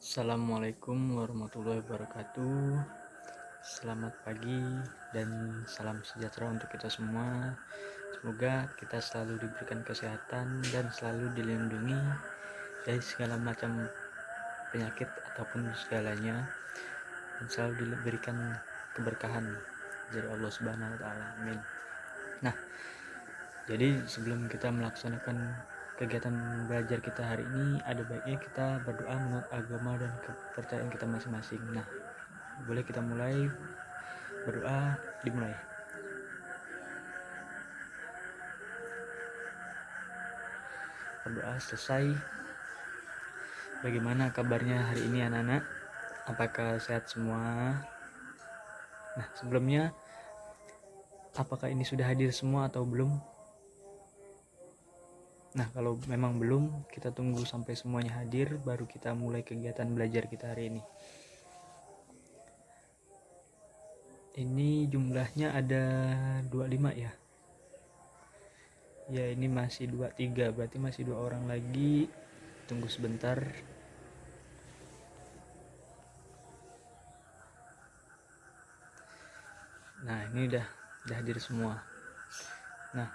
Assalamualaikum warahmatullahi wabarakatuh. Selamat pagi dan salam sejahtera untuk kita semua. Semoga kita selalu diberikan kesehatan dan selalu dilindungi dari segala macam penyakit ataupun segalanya, dan selalu diberikan keberkahan dari Allah Subhanahu wa taala. Amin. Nah, jadi sebelum kita melaksanakan kegiatan belajar kita hari ini, ada baiknya kita berdoa menurut agama dan kepercayaan kita masing-masing. Nah, boleh kita mulai berdoa, dimulai. Berdoa selesai. Bagaimana kabarnya hari ini anak-anak? Apakah sehat semua? Nah, sebelumnya, apakah ini sudah hadir semua atau belum? Nah, kalau memang belum, kita tunggu sampai semuanya hadir, baru kita mulai kegiatan belajar kita hari ini. Ini jumlahnya ada 25 ya. Ya, ini masih 23, berarti masih 2 orang lagi. Tunggu sebentar. Nah, ini udah hadir semua. Nah,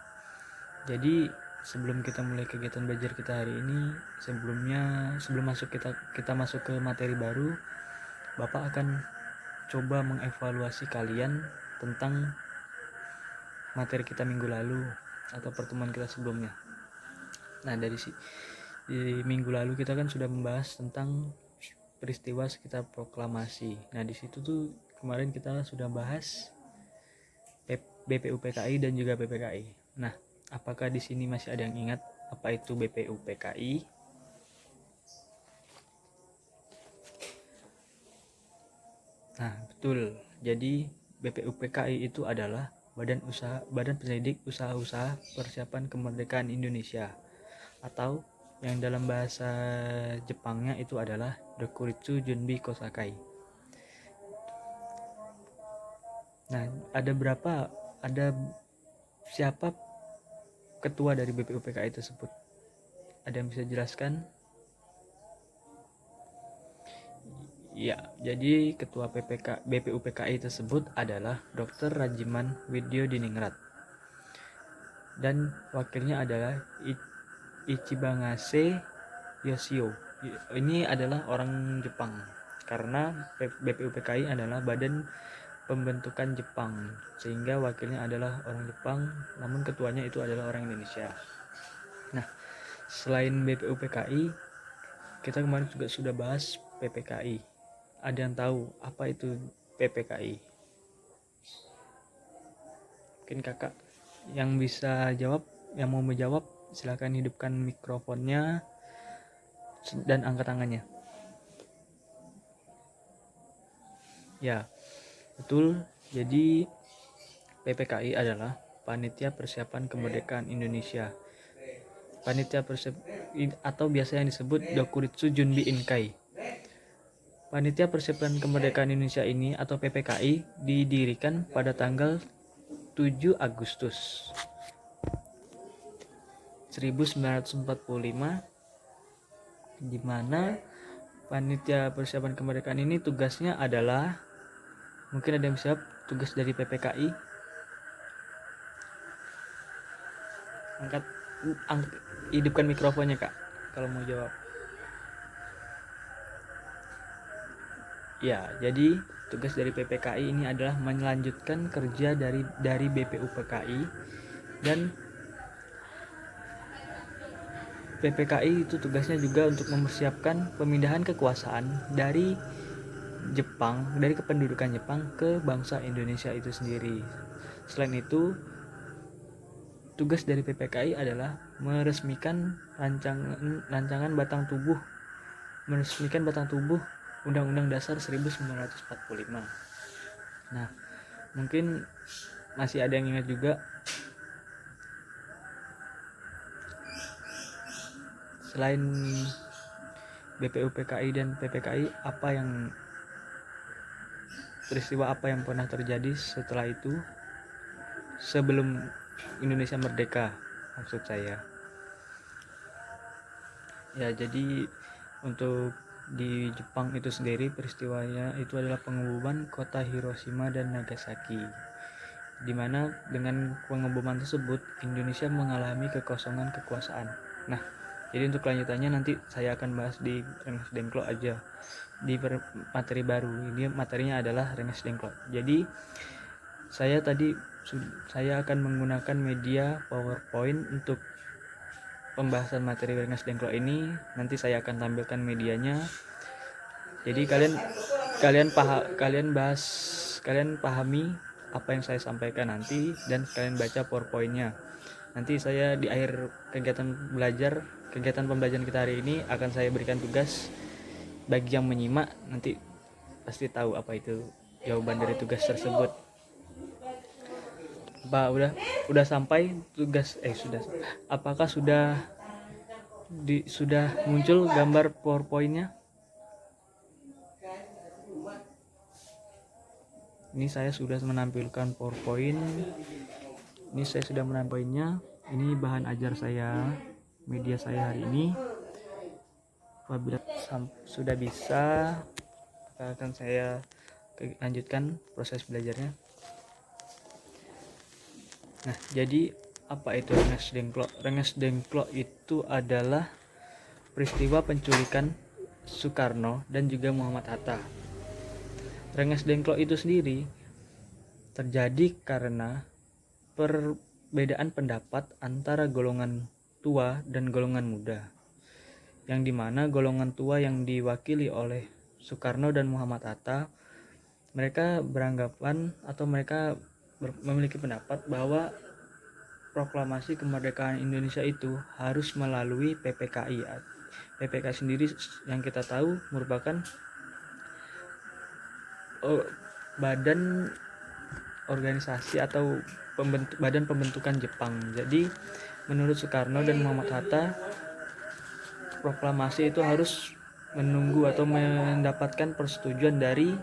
jadi sebelum kita mulai kegiatan belajar kita hari ini, sebelum kita masuk ke materi baru, Bapak akan coba mengevaluasi kalian tentang materi kita minggu lalu atau pertemuan kita sebelumnya. Nah, di minggu lalu kita kan sudah membahas tentang peristiwa sekitar proklamasi. Nah, di situ tuh kemarin kita sudah bahas BPUPKI dan juga PPKI. Nah, apakah di sini masih ada yang ingat apa itu BPUPKI? Nah, betul. Jadi BPUPKI itu adalah Badan Penyelidik Usaha-usaha Persiapan Kemerdekaan Indonesia, atau yang dalam bahasa Jepangnya itu adalah Dokuritsu Junbi Kosakai. Nah, ada siapa ketua dari BPUPKI tersebut? Ada yang bisa jelaskan? Ya, jadi ketua BPUPKI tersebut adalah Dr. Rajiman Widyodiningrat. Dan wakilnya adalah Ichibangase Yoshio. Ini adalah orang Jepang, karena BPUPKI adalah badan pembentukan Jepang, sehingga wakilnya adalah orang Jepang, namun ketuanya itu adalah orang Indonesia. Nah, selain BPUPKI, kita kemarin juga sudah bahas PPKI. Ada yang tahu apa itu PPKI? Mungkin kakak yang bisa jawab, yang mau menjawab, silakan hidupkan mikrofonnya dan angkat tangannya. Ya, betul. Jadi PPKI adalah Panitia Persiapan Kemerdekaan Indonesia. Atau biasa yang disebut Dokuritsu Junbi Inkai. Panitia Persiapan Kemerdekaan Indonesia ini atau PPKI didirikan pada tanggal 7 Agustus 1945, di mana Panitia Persiapan Kemerdekaan ini tugasnya adalah, mungkin ada yang siap tugas dari PPKI? Hidupkan mikrofonnya kak kalau mau jawab. Ya, jadi tugas dari PPKI ini adalah melanjutkan kerja dari BPUPKI, dan PPKI itu tugasnya juga untuk mempersiapkan pemindahan kekuasaan dari Jepang, dari kependudukan Jepang ke bangsa Indonesia itu sendiri. Selain itu, tugas dari PPKI adalah meresmikan rancangan batang tubuh Undang-Undang Dasar 1945. Nah, mungkin masih ada yang ingat juga. Selain BPUPKI dan PPKI, peristiwa apa yang pernah terjadi setelah itu, sebelum Indonesia merdeka maksud saya? Ya, jadi untuk di Jepang itu sendiri. Peristiwanya itu adalah pengeboman kota Hiroshima dan Nagasaki, di mana dengan pengeboman tersebut Indonesia mengalami kekosongan kekuasaan. Nah, jadi untuk kelanjutannya nanti saya akan bahas di Rengas Dengklok aja, di materi baru. Ini materinya adalah Rengas Dengklok. Jadi saya akan menggunakan media PowerPoint untuk pembahasan materi Rengas Dengklok ini. Nanti saya akan tampilkan medianya. Jadi kalian pahami apa yang saya sampaikan nanti, dan kalian baca PowerPoint-nya. Nanti saya di akhir kegiatan pembelajaran kita hari ini akan saya berikan tugas. Bagi yang menyimak nanti pasti tahu apa itu jawaban dari tugas tersebut. Udah sampai tugas apakah sudah muncul gambar PowerPoint-nya? Ini saya sudah menampilkan PowerPoint. Ini saya sudah menampilkannya. Ini bahan ajar saya, media saya hari ini. Apabila sudah bisa, akan saya lanjutkan proses belajarnya. Nah, jadi apa itu Rengas Dengklok? Rengas Dengklok itu adalah peristiwa penculikan Soekarno dan juga Muhammad Hatta. Rengas Dengklok itu sendiri terjadi karena perbedaan pendapat antara golongan tua dan golongan muda, yang dimana golongan tua yang diwakili oleh Soekarno dan Muhammad Hatta, mereka beranggapan atau mereka memiliki pendapat bahwa proklamasi kemerdekaan Indonesia itu harus melalui PPKI. PPKI sendiri yang kita tahu merupakan badan organisasi atau badan pembentukan Jepang. Jadi menurut Soekarno dan Muhammad Hatta, proklamasi itu harus menunggu atau mendapatkan persetujuan dari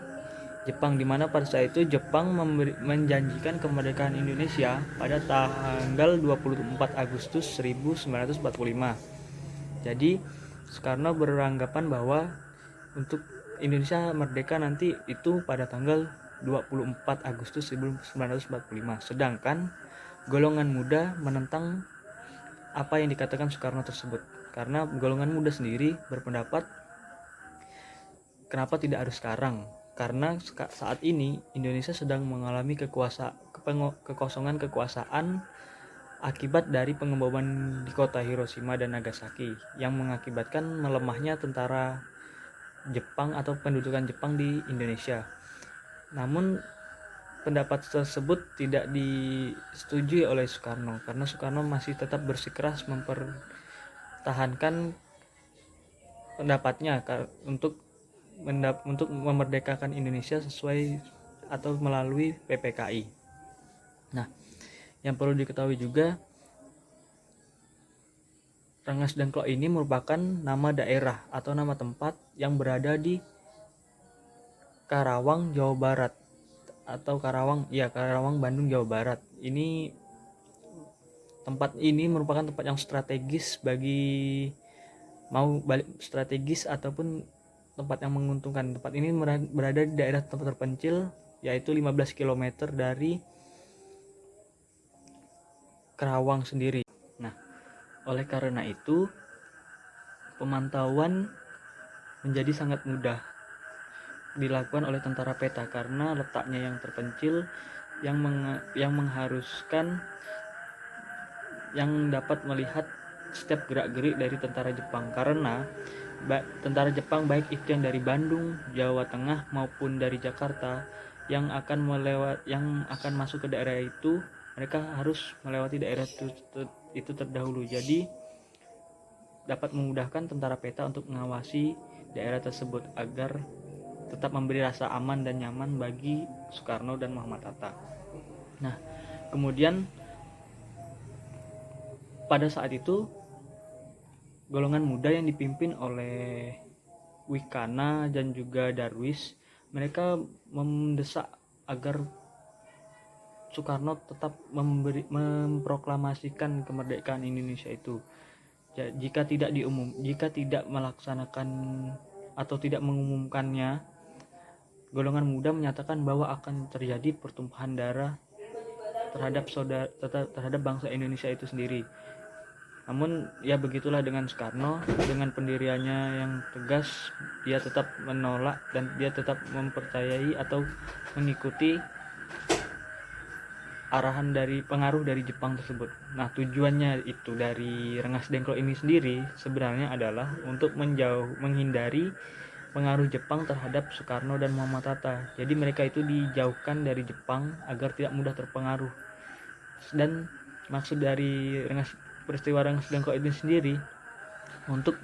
Jepang, di mana pada saat itu Jepang menjanjikan kemerdekaan Indonesia pada tanggal 24 Agustus 1945. Jadi Soekarno beranggapan bahwa untuk Indonesia merdeka nanti itu pada tanggal 24 Agustus 1945. Sedangkan golongan muda menentang apa yang dikatakan Soekarno tersebut. Karena golongan muda sendiri berpendapat kenapa tidak harus sekarang? Karena saat ini Indonesia sedang mengalami kekosongan kekuasaan akibat dari pengeboman di kota Hiroshima dan Nagasaki, yang mengakibatkan melemahnya tentara Jepang atau pendudukan Jepang di Indonesia. Namun pendapat tersebut tidak disetujui oleh Soekarno, karena Soekarno masih tetap bersikeras mempertahankan pendapatnya untuk memerdekakan Indonesia sesuai atau melalui PPKI. Nah, yang perlu diketahui juga, Rengas Dengklok ini merupakan nama daerah atau nama tempat yang berada di Karawang, Jawa Barat, atau Karawang, Bandung, Jawa Barat. Tempat ini merupakan tempat yang strategis strategis ataupun tempat yang menguntungkan. Tempat ini berada di daerah tempat terpencil, yaitu 15 km dari Karawang sendiri. Nah, oleh karena itu pemantauan menjadi sangat mudah dilakukan oleh tentara peta karena letaknya yang terpencil, yang mengharuskan yang dapat melihat setiap gerak-gerik dari tentara Jepang, karena tentara Jepang baik itu yang dari Bandung, Jawa Tengah maupun dari Jakarta yang akan masuk ke daerah itu, mereka harus melewati daerah itu terdahulu. Jadi dapat memudahkan tentara peta untuk mengawasi daerah tersebut agar tetap memberi rasa aman dan nyaman bagi Soekarno dan Muhammad Hatta. Nah, kemudian pada saat itu golongan muda yang dipimpin oleh Wikana dan juga Darwis, mereka mendesak agar Soekarno tetap memproklamasikan kemerdekaan Indonesia itu. Jika tidak melaksanakan atau tidak mengumumkannya, golongan muda menyatakan bahwa akan terjadi pertumpahan darah terhadap bangsa Indonesia itu sendiri. Namun ya begitulah dengan Soekarno, dengan pendiriannya yang tegas, dia tetap menolak dan dia tetap mempercayai atau mengikuti arahan dari pengaruh dari Jepang tersebut. Nah, tujuannya itu dari Rengas Dengklok ini sendiri sebenarnya adalah untuk menghindari pengaruh Jepang terhadap Soekarno dan Muhammad Hatta. Jadi mereka itu dijauhkan dari Jepang agar tidak mudah terpengaruh. Dan maksud dari peristiwa Rengas Dengklok ini sendiri untuk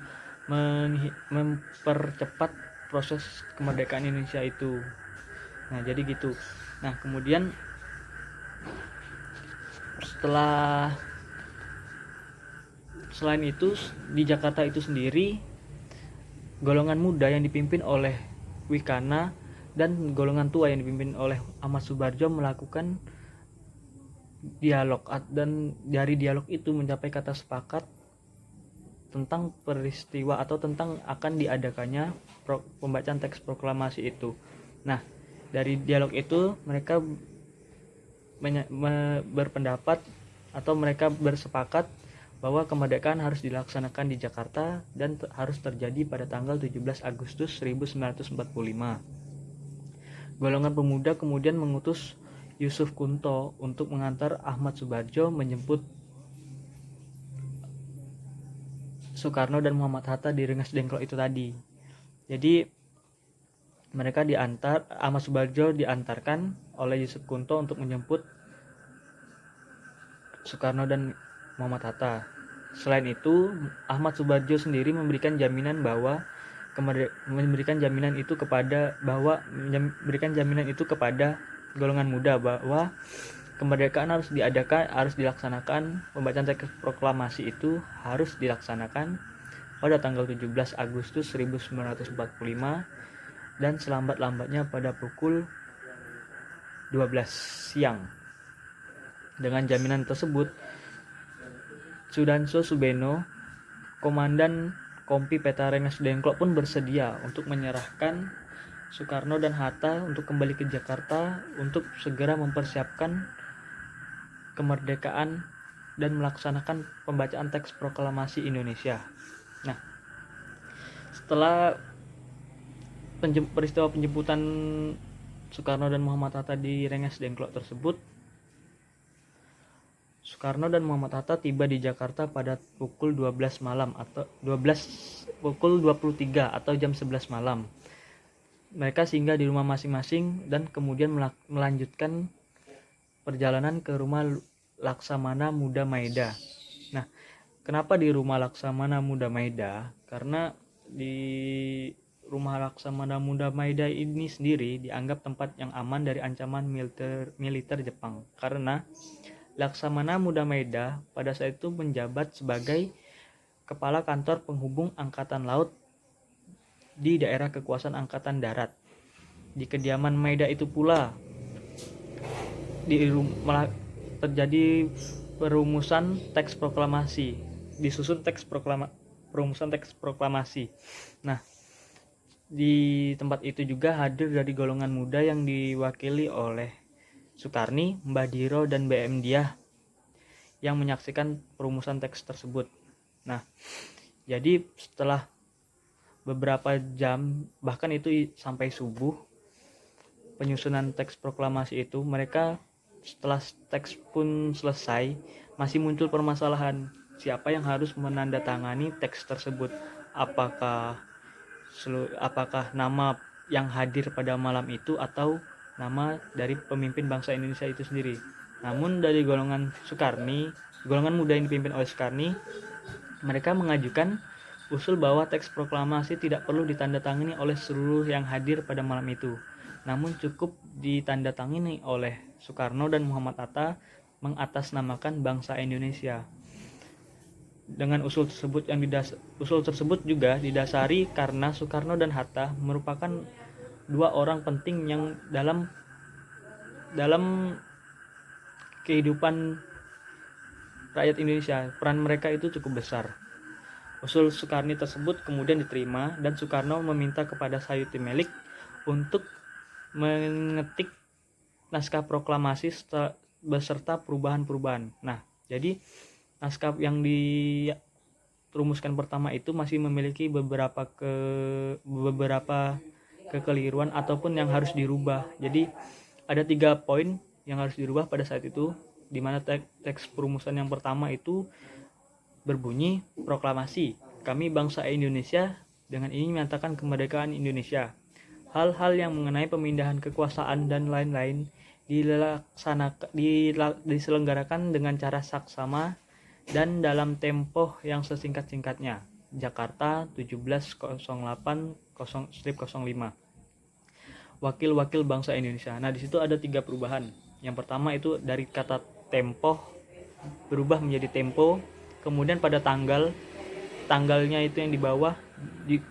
mempercepat proses kemerdekaan Indonesia itu. Nah, jadi gitu. Nah, kemudian selain itu di Jakarta itu sendiri, golongan muda yang dipimpin oleh Wikana dan golongan tua yang dipimpin oleh Ahmad Subarjo melakukan dialog, dan dari dialog itu mencapai kata sepakat tentang peristiwa atau tentang akan diadakannya pembacaan teks proklamasi itu. Nah, dari dialog itu mereka berpendapat atau mereka bersepakat bahwa kemerdekaan harus dilaksanakan di Jakarta dan harus terjadi pada tanggal 17 Agustus 1945. Golongan pemuda kemudian mengutus Yusuf Kunto untuk mengantar Ahmad Subarjo menjemput Soekarno dan Muhammad Hatta di Rengas Dengklok itu tadi. Jadi mereka Ahmad Subarjo diantarkan oleh Yusuf Kunto untuk menjemput Soekarno dan Muhammad Hatta. Selain itu, Ahmad Subarjo sendiri memberikan jaminan kepada golongan muda bahwa kemerdekaan harus dilaksanakan, pembacaan teks proklamasi itu harus dilaksanakan pada tanggal 17 Agustus 1945 dan selambat-lambatnya pada pukul 12 siang. Dengan jaminan tersebut, Sudanso Subeno, Komandan Kompi Peta Rengas Dengklok pun bersedia untuk menyerahkan Soekarno dan Hatta untuk kembali ke Jakarta untuk segera mempersiapkan kemerdekaan dan melaksanakan pembacaan teks proklamasi Indonesia. Nah, setelah peristiwa penjemputan Soekarno dan Muhammad Hatta di Rengas Dengklok tersebut, Soekarno dan Muhammad Hatta tiba di Jakarta pada pukul 12 malam atau pukul 23 atau jam 11 malam. Mereka singgah di rumah masing-masing dan kemudian melanjutkan perjalanan ke rumah Laksamana Muda Maeda. Nah, kenapa di rumah Laksamana Muda Maeda? Karena di rumah Laksamana Muda Maeda ini sendiri dianggap tempat yang aman dari ancaman militer Jepang. Karena Laksamana Muda Maeda pada saat itu menjabat sebagai kepala kantor penghubung Angkatan Laut di daerah kekuasaan Angkatan Darat. Di kediaman Maeda itu pula terjadi perumusan teks proklamasi, disusun perumusan teks proklamasi. Nah, di tempat itu juga hadir dari golongan muda yang diwakili oleh Sukarni, Mbah Diro, dan BM Diah yang menyaksikan perumusan teks tersebut. Nah, jadi setelah beberapa jam, bahkan itu sampai subuh, penyusunan teks proklamasi itu, mereka setelah teks pun selesai, masih muncul permasalahan siapa yang harus menandatangani teks tersebut. Apakah nama yang hadir pada malam itu atau nama dari pemimpin bangsa Indonesia itu sendiri. Namun dari golongan muda yang dipimpin oleh Sukarni, mereka mengajukan usul bahwa teks proklamasi tidak perlu ditandatangani oleh seluruh yang hadir pada malam itu, namun cukup ditandatangani oleh Soekarno dan Muhammad Hatta mengatasnamakan bangsa Indonesia. Dengan usul tersebut juga didasari karena Soekarno dan Hatta merupakan dua orang penting yang dalam kehidupan rakyat Indonesia. Peran mereka itu cukup besar. Usul Soekarno tersebut kemudian diterima dan Soekarno meminta kepada Sayuti Melik untuk mengetik naskah proklamasi beserta perubahan-perubahan. Nah, jadi naskah yang dirumuskan pertama itu masih memiliki beberapa kekeliruan ataupun yang harus dirubah. Jadi ada 3 poin yang harus dirubah pada saat itu, di mana teks perumusan yang pertama itu berbunyi, proklamasi, kami bangsa Indonesia dengan ini menyatakan kemerdekaan Indonesia. Hal-hal yang mengenai pemindahan kekuasaan dan lain-lain diselenggarakan dengan cara saksama dan dalam tempo yang sesingkat-singkatnya. Jakarta 1708-05. Wakil-wakil bangsa Indonesia. Nah, di situ ada 3 perubahan. Yang pertama itu dari kata tempo berubah menjadi tempo, kemudian pada tanggalnya itu yang di bawah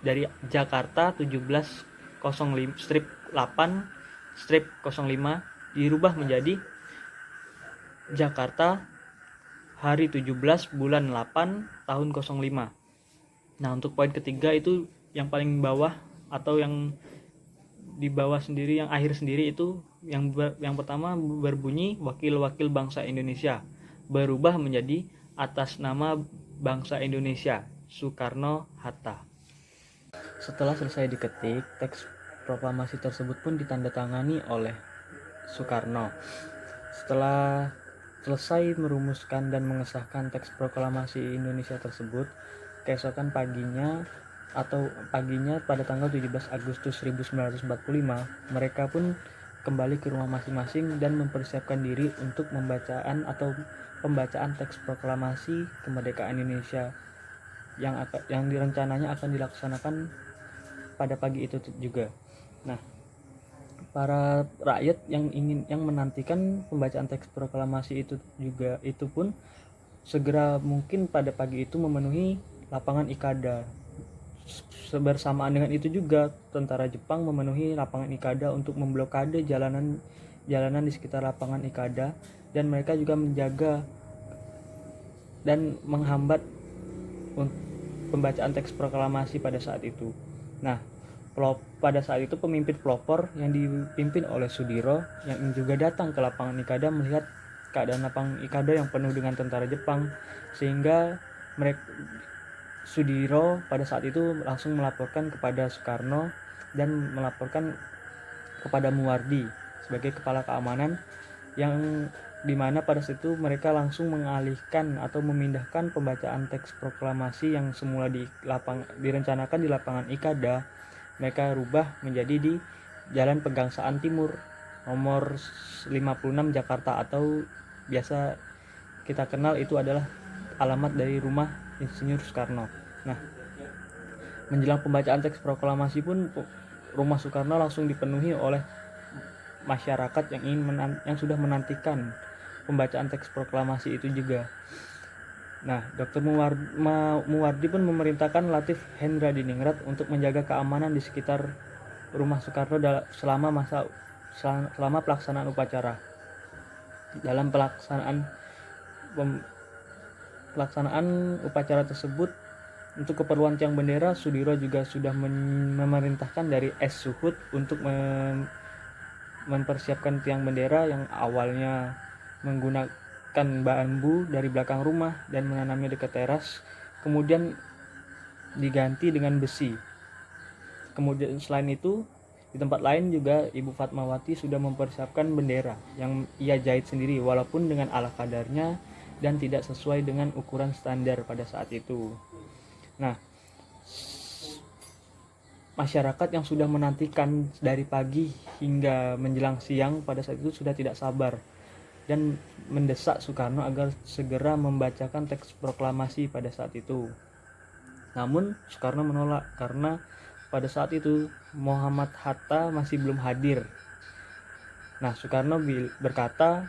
dari Jakarta 1705-8-05 dirubah menjadi Jakarta hari 17 bulan 8 tahun 05. Nah, untuk poin ketiga itu yang paling bawah atau yang di bawah sendiri, yang akhir sendiri itu yang pertama berbunyi wakil-wakil bangsa Indonesia berubah menjadi atas nama bangsa Indonesia Soekarno-Hatta. Setelah selesai diketik, teks proklamasi tersebut pun ditandatangani oleh Soekarno. Setelah selesai merumuskan dan mengesahkan teks proklamasi Indonesia tersebut, keesokan paginya pada tanggal 17 Agustus 1945, mereka pun kembali ke rumah masing-masing dan mempersiapkan diri untuk pembacaan teks proklamasi kemerdekaan Indonesia yang direncananya akan dilaksanakan pada pagi itu juga. Nah, para rakyat yang menantikan pembacaan teks proklamasi itu pun segera mungkin pada pagi itu memenuhi lapangan Ikada. Bersamaan dengan itu juga tentara Jepang memenuhi lapangan Ikada untuk memblokade jalanan di sekitar lapangan Ikada, dan mereka juga menjaga dan menghambat pembacaan teks proklamasi pada saat itu. Nah, pada saat itu pemimpin pelopor yang dipimpin oleh Sudiro yang juga datang ke lapangan Ikada melihat keadaan lapangan Ikada yang penuh dengan tentara Jepang, sehingga Sudiro pada saat itu langsung melaporkan kepada Soekarno dan melaporkan kepada Muwardi sebagai kepala keamanan, yang dimana pada saat itu mereka langsung mengalihkan atau memindahkan pembacaan teks proklamasi yang semula direncanakan di lapangan Ikada, mereka rubah menjadi di Jalan Pegangsaan Timur nomor 56 Jakarta, atau biasa kita kenal itu adalah alamat dari rumah Insinyur Soekarno. Nah, menjelang pembacaan teks proklamasi pun rumah Soekarno langsung dipenuhi oleh masyarakat yang sudah menantikan pembacaan teks proklamasi itu juga. Nah, Dr. Muwardi pun memerintahkan Latif Hendra Diningrat untuk menjaga keamanan di sekitar rumah Soekarno selama pelaksanaan upacara. Dalam pelaksanaan upacara tersebut, untuk keperluan tiang bendera, Sudiro juga sudah memerintahkan dari S. Suhut untuk mempersiapkan tiang bendera yang awalnya menggunakan bambu dari belakang rumah dan menanamnya dekat teras, kemudian diganti dengan besi. Kemudian selain itu, di tempat lain juga Ibu Fatmawati sudah mempersiapkan bendera yang ia jahit sendiri walaupun dengan ala kadarnya dan tidak sesuai dengan ukuran standar pada saat itu. Nah, masyarakat yang sudah menantikan dari pagi hingga menjelang siang pada saat itu sudah tidak sabar dan mendesak Soekarno agar segera membacakan teks proklamasi pada saat itu. Namun Soekarno menolak karena pada saat itu Muhammad Hatta masih belum hadir. Nah, Soekarno berkata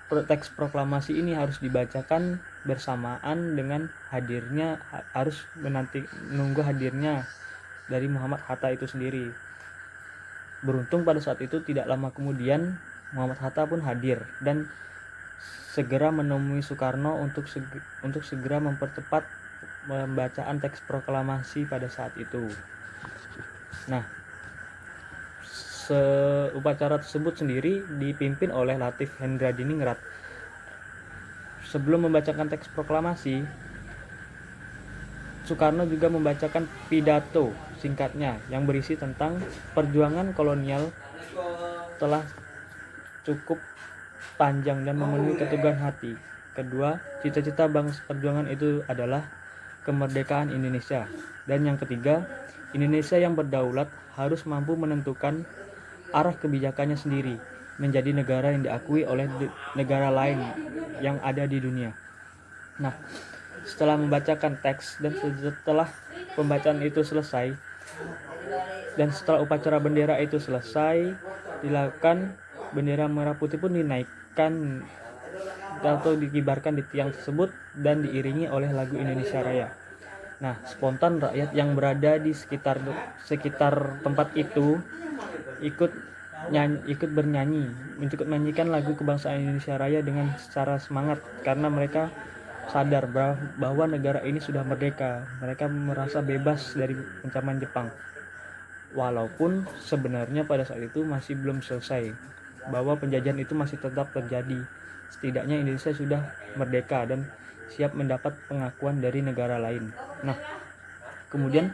teks proklamasi ini harus dibacakan bersamaan dengan menunggu hadirnya dari Muhammad Hatta itu sendiri. Beruntung pada saat itu tidak lama kemudian Muhammad Hatta pun hadir dan segera menemui Soekarno untuk segera mempercepat pembacaan teks proklamasi pada saat itu. Nah, upacara tersebut sendiri dipimpin oleh Latif Hendradiningrat. Sebelum membacakan teks proklamasi, Soekarno juga membacakan pidato singkatnya yang berisi tentang perjuangan kolonial telah cukup panjang dan memenuhi keteguhan hati. Kedua, cita-cita bangsa perjuangan itu adalah kemerdekaan Indonesia. Dan yang ketiga, Indonesia yang berdaulat harus mampu menentukan arah kebijakannya sendiri, menjadi negara yang diakui oleh negara lain yang ada di dunia. Nah, setelah membacakan teks dan setelah pembacaan itu selesai dan setelah upacara bendera itu selesai dilakukan, bendera merah putih pun dinaikkan atau dikibarkan di tiang tersebut dan diiringi oleh lagu Indonesia Raya. Nah, spontan rakyat yang berada di sekitar tempat itu ikut bernyanyi, ikut menyanyikan lagu kebangsaan Indonesia Raya dengan secara semangat karena mereka sadar bahwa negara ini sudah merdeka. Mereka merasa bebas dari ancaman Jepang. Walaupun sebenarnya pada saat itu masih belum selesai, bahwa penjajahan itu masih tetap terjadi. Setidaknya Indonesia sudah merdeka dan siap mendapat pengakuan dari negara lain. Nah, kemudian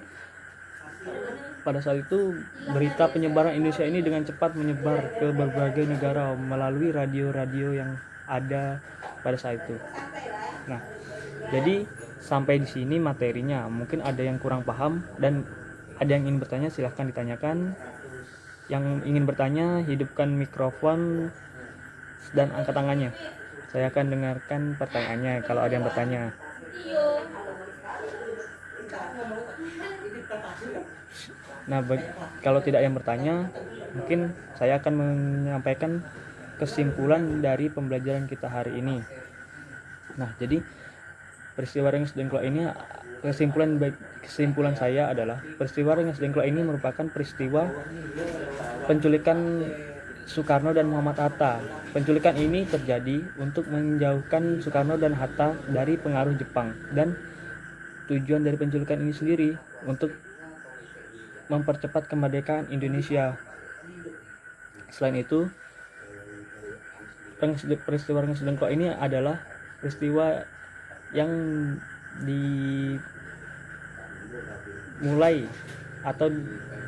pada saat itu berita penyebaran Indonesia ini dengan cepat menyebar ke berbagai negara melalui radio-radio yang ada pada saat itu. Nah, jadi sampai di sini materinya. Mungkin ada yang kurang paham dan ada yang ingin bertanya, silahkan ditanyakan. Yang ingin bertanya, hidupkan mikrofon dan angkat tangannya. Saya akan dengarkan pertanyaannya kalau ada yang bertanya. Nah, kalau tidak yang bertanya, mungkin saya akan menyampaikan kesimpulan dari pembelajaran kita hari ini. Nah, jadi peristiwa Rengas Dengklok ini, kesimpulan saya adalah peristiwa Rengas Dengklok ini merupakan peristiwa penculikan Soekarno dan Muhammad Hatta. Penculikan ini terjadi untuk menjauhkan Soekarno dan Hatta dari pengaruh Jepang, dan tujuan dari penculikan ini sendiri untuk mempercepat kemerdekaan Indonesia. Selain itu, peristiwa Rengas Dengklok ini adalah peristiwa yang dimulai atau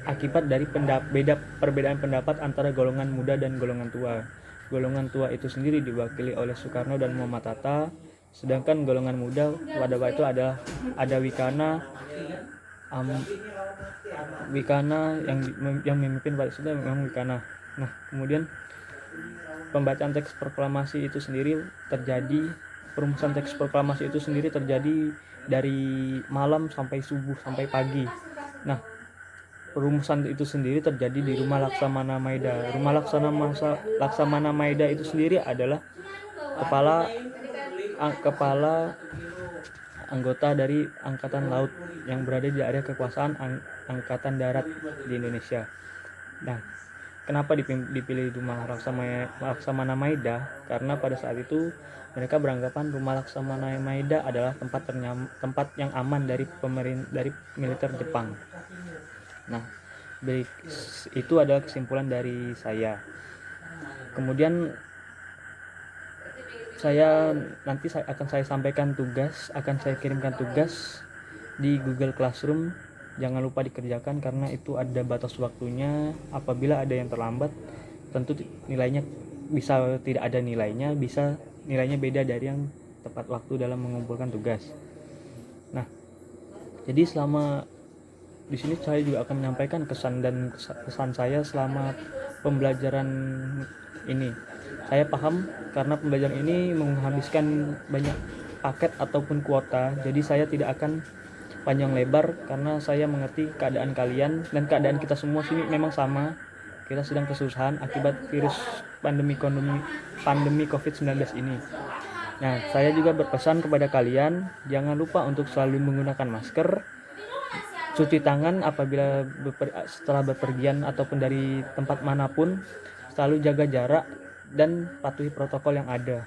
akibat dari perbedaan pendapat antara golongan muda dan golongan tua. Golongan tua itu sendiri diwakili oleh Soekarno dan Muhammad Hatta, sedangkan golongan muda pada waktu itu ada Wikana yang memimpin pada saat itu memang Wikana. Nah, kemudian pembacaan teks proklamasi itu sendiri terjadi, perumusan teks proklamasi itu sendiri terjadi dari malam sampai subuh sampai pagi. Nah, perumusan itu sendiri terjadi di Rumah Laksamana Maida. Rumah Laksamana Maida itu sendiri adalah kepala anggota dari Angkatan Laut yang berada di area kekuasaan Angkatan Darat di Indonesia. Nah, kenapa dipilih Rumah Laksamana Maida? Karena pada saat itu mereka beranggapan Rumah Laksamana Maida adalah tempat yang aman dari militer Jepang. Nah, itu adalah kesimpulan dari saya. Kemudian nanti akan saya sampaikan tugas, akan saya kirimkan tugas di Google Classroom. Jangan lupa dikerjakan karena itu ada batas waktunya. Apabila ada yang terlambat, tentu nilainya bisa tidak ada nilainya, bisa nilainya beda dari yang tepat waktu dalam mengumpulkan tugas. Nah, jadi selama di sini saya juga akan menyampaikan kesan saya selama pembelajaran ini. Saya paham karena pembelajaran ini menghabiskan banyak paket ataupun kuota, jadi saya tidak akan panjang lebar karena saya mengerti keadaan kalian dan keadaan kita semua sini memang sama. Kita sedang kesusahan akibat virus pandemi COVID-19 ini. Nah, saya juga berpesan kepada kalian, jangan lupa untuk selalu menggunakan masker, cuci tangan apabila setelah bepergian ataupun dari tempat manapun, selalu jaga jarak dan patuhi protokol yang ada.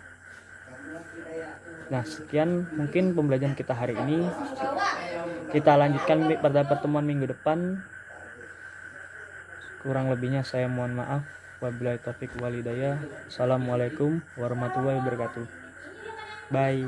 Nah, sekian mungkin pembelajaran kita hari ini. kita lanjutkan pada pertemuan minggu depan. Kurang lebihnya saya mohon maaf. Wabillahi taufik walhidayah. Assalamualaikum warahmatullahi wabarakatuh. Bye.